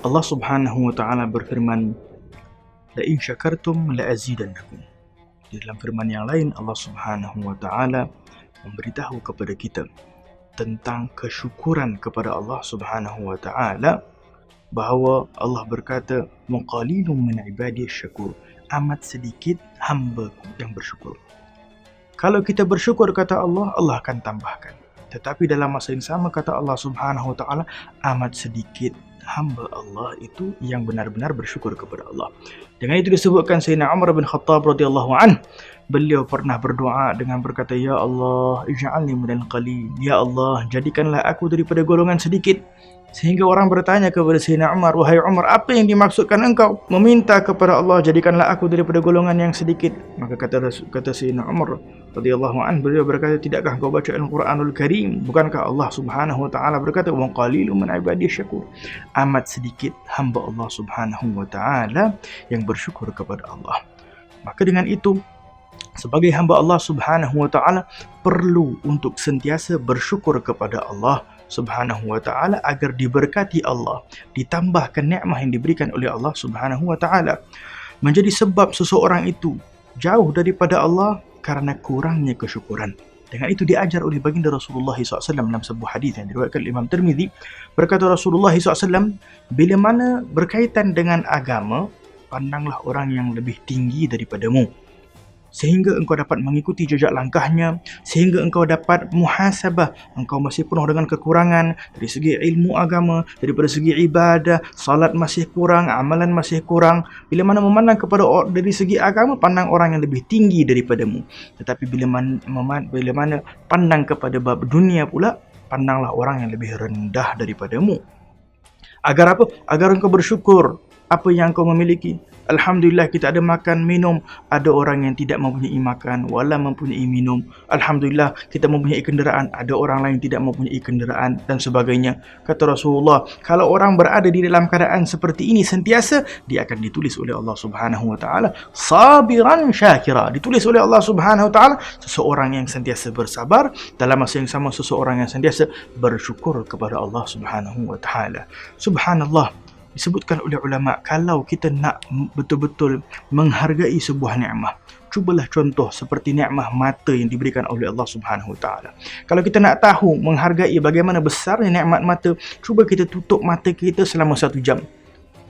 Allah Subhanahu wa taala berfirman, "La in syakartum la azidannakum." Di dalam firman yang lain Allah Subhanahu wa taala memberitahu kepada kita tentang kesyukuran kepada Allah Subhanahu wa taala, bahawa Allah berkata, "Muqalilun min ibadiyas syakur." Amat sedikit hamba-Ku yang bersyukur. Kalau kita bersyukur, kata Allah, Allah akan tambahkan. Tetapi dalam masa yang sama, kata Allah Subhanahu wa taala, amat sedikit hamba Allah itu yang benar-benar bersyukur kepada Allah. Dengan itu disebutkan Sayyidina Umar bin Khattab radhiyallahu anhu, beliau pernah berdoa dengan berkata, "Ya Allah, ij'alni minal qalil." Ya Allah, jadikanlah aku daripada golongan sedikit. Sehingga orang bertanya kepada Sayyidina Umar, "Wahai Umar, apa yang dimaksudkan engkau meminta kepada Allah, jadikanlah aku daripada golongan yang sedikit?" Maka kata Sayyidina Umar radhiyallahu anhu, beliau berkata, "Tidakkah kau baca Al-Quranul Karim? Bukankah Allah Subhanahu wa taala berkata, 'Wa qalilun min ibadiyas syakur'?" Amat sedikit hamba Allah Subhanahu wa taala yang bersyukur kepada Allah. Maka dengan itu, sebagai hamba Allah Subhanahu wa taala perlu untuk sentiasa bersyukur kepada Allah Subhanahu wa taala agar diberkati Allah, ditambahkan nikmat yang diberikan oleh Allah Subhanahu wa taala. Menjadi sebab seseorang itu jauh daripada Allah karena kurangnya kesyukuran. Dengan itu diajar oleh baginda Rasulullah SAW dalam sebuah hadis yang diriwayatkan oleh Imam Tirmizi. Berkata Rasulullah SAW, bila mana berkaitan dengan agama, pandanglah orang yang lebih tinggi daripadamu, sehingga engkau dapat mengikuti jejak langkahnya, sehingga engkau dapat muhasabah, engkau masih penuh dengan kekurangan dari segi ilmu agama, daripada segi ibadah, salat masih kurang, amalan masih kurang. Bila mana memandang kepada dari segi agama, pandang orang yang lebih tinggi daripadamu. Tetapi bila mana pandang kepada bab dunia pula, pandanglah orang yang lebih rendah daripadamu. Agar apa? Agar engkau bersyukur apa yang kau memiliki. Alhamdulillah kita ada makan, minum. Ada orang yang tidak mempunyai makan, wala mempunyai minum. Alhamdulillah kita mempunyai kenderaan. Ada orang lain tidak mempunyai kenderaan dan sebagainya. Kata Rasulullah, kalau orang berada di dalam keadaan seperti ini sentiasa, dia akan ditulis oleh Allah Subhanahu wa taala sabiran syakira. Ditulis oleh Allah Subhanahu wa taala seseorang yang sentiasa bersabar, dalam masa yang sama seseorang yang sentiasa bersyukur kepada Allah Subhanahu wa taala. Subhanallah. Disebutkan oleh ulama, kalau kita nak betul-betul menghargai sebuah nikmat, cubalah contoh seperti nikmat mata yang diberikan oleh Allah Subhanahu wa taala. Kalau kita nak tahu menghargai bagaimana besarnya nikmat mata, cuba kita tutup mata kita selama 1 jam.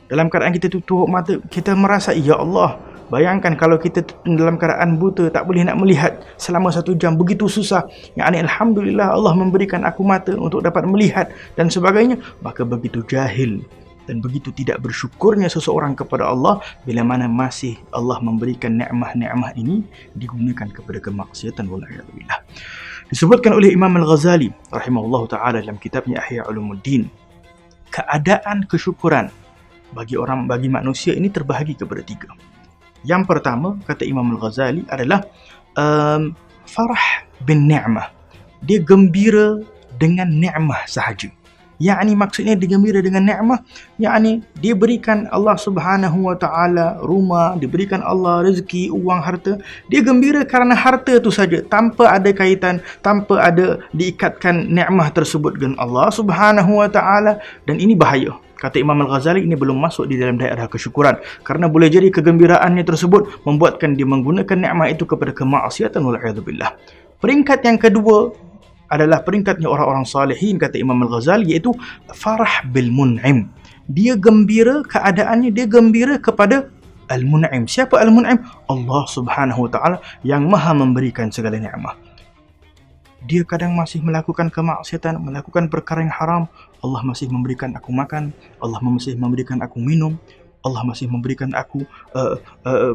Dalam keadaan kita tutup mata, kita merasa, ya Allah, bayangkan kalau kita dalam keadaan buta, tak boleh nak melihat selama 1 jam, begitu susah. Yani alhamdulillah Allah memberikan aku mata untuk dapat melihat dan sebagainya. Maka begitu jahil dan begitu tidak bersyukurnya seseorang kepada Allah bila mana masih Allah memberikan nikmat-nikmat ini digunakan kepada kemaksiatan, wala'iyadzubillah. Disebutkan oleh Imam Al-Ghazali rahimahullah ta'ala dalam kitabnya Ihya Ulumuddin, keadaan kesyukuran bagi manusia ini terbahagi kepada 3. Yang pertama, kata Imam Al-Ghazali, adalah farah bin ni'mah. Dia gembira dengan ni'mah sahaja. Yakni maksudnya dia gembira dengan nikmat, yakni dia berikan Allah Subhanahu wa taala rumah, diberikan Allah rezeki, uang, harta. Dia gembira kerana harta itu saja, tanpa ada kaitan, tanpa ada diikatkan nikmat tersebut dengan Allah Subhanahu wa taala, dan ini bahaya. Kata Imam Al-Ghazali, ini belum masuk di dalam daerah kesyukuran, kerana boleh jadi kegembiraannya tersebut membuatkan dia menggunakan nikmat itu kepada kemaksiatan, wala'iyadzubillah. Peringkat yang kedua adalah peringkatnya orang-orang salihin, kata Imam Al-Ghazali, iaitu farah bil mun'im. Dia gembira, keadaannya dia gembira kepada al-mun'im. Siapa al-mun'im? Allah Subhanahu wa taala yang maha memberikan segala nikmat. Dia kadang masih melakukan kemaksiatan, melakukan perkara yang haram, Allah masih memberikan aku makan, Allah masih memberikan aku minum, Allah masih memberikan aku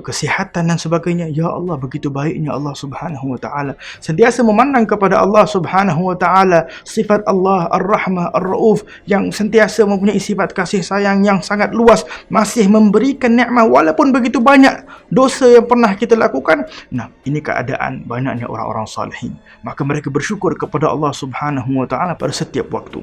kesihatan dan sebagainya. Ya Allah, begitu baiknya Allah Subhanahu wa taala. Sentiasa memandang kepada Allah Subhanahu wa taala sifat Allah Ar-Rahmah Ar-Rauf yang sentiasa mempunyai sifat kasih sayang yang sangat luas, masih memberikan nikmat walaupun begitu banyak dosa yang pernah kita lakukan. Nah, ini keadaan banyaknya orang-orang salihin. Maka mereka bersyukur kepada Allah Subhanahu wa taala pada setiap waktu.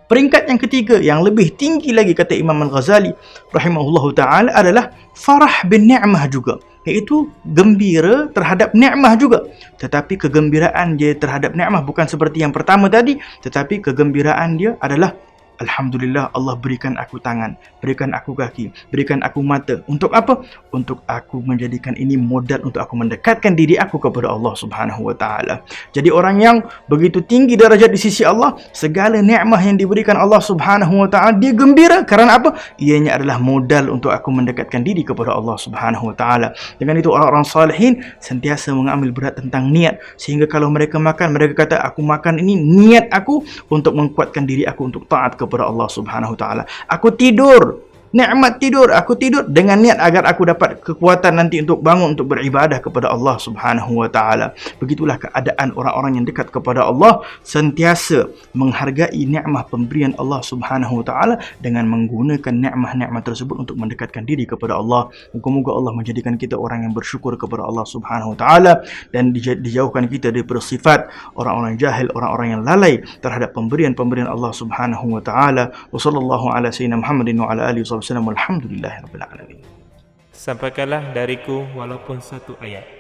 Peringkat yang ketiga, yang lebih tinggi lagi, kata Imam Al-Ghazali rahimahullahu ta'ala, adalah farah bin ni'mah juga, iaitu gembira terhadap ni'mah juga. Tetapi kegembiraan dia terhadap ni'mah bukan seperti yang pertama tadi, tetapi kegembiraan dia adalah Alhamdulillah Allah berikan aku tangan, berikan aku kaki, berikan aku mata. Untuk apa? Untuk aku menjadikan ini modal untuk aku mendekatkan diri aku kepada Allah Subhanahu wa taala. Jadi orang yang begitu tinggi darjat di sisi Allah, segala nikmat yang diberikan Allah Subhanahu wa taala dia gembira. Kerana apa? Ianya adalah modal untuk aku mendekatkan diri kepada Allah Subhanahu wa taala. Dengan itu orang-orang salihin sentiasa mengambil berat tentang niat, sehingga kalau mereka makan, mereka kata aku makan ini niat aku untuk menguatkan diri aku untuk taat kepada Allah Subhanahu wa taala. Aku tidur, nikmat tidur, aku tidur dengan niat agar aku dapat kekuatan nanti untuk bangun untuk beribadah kepada Allah Subhanahu wa taala. Begitulah keadaan orang-orang yang dekat kepada Allah, sentiasa menghargai nikmat pemberian Allah Subhanahu wa taala dengan menggunakan nikmat-nikmat tersebut untuk mendekatkan diri kepada Allah. Moga-moga Allah menjadikan kita orang yang bersyukur kepada Allah Subhanahu wa taala dan dijauhkan kita daripada sifat orang-orang jahil, orang-orang yang lalai terhadap pemberian-pemberian Allah Subhanahu wa taala. Wa sallallahu ala sayyidina Muhammadin wa ala alihi wasallam. Alhamdulillahirabbil alamin. Sampaikanlah dariku walaupun satu ayat.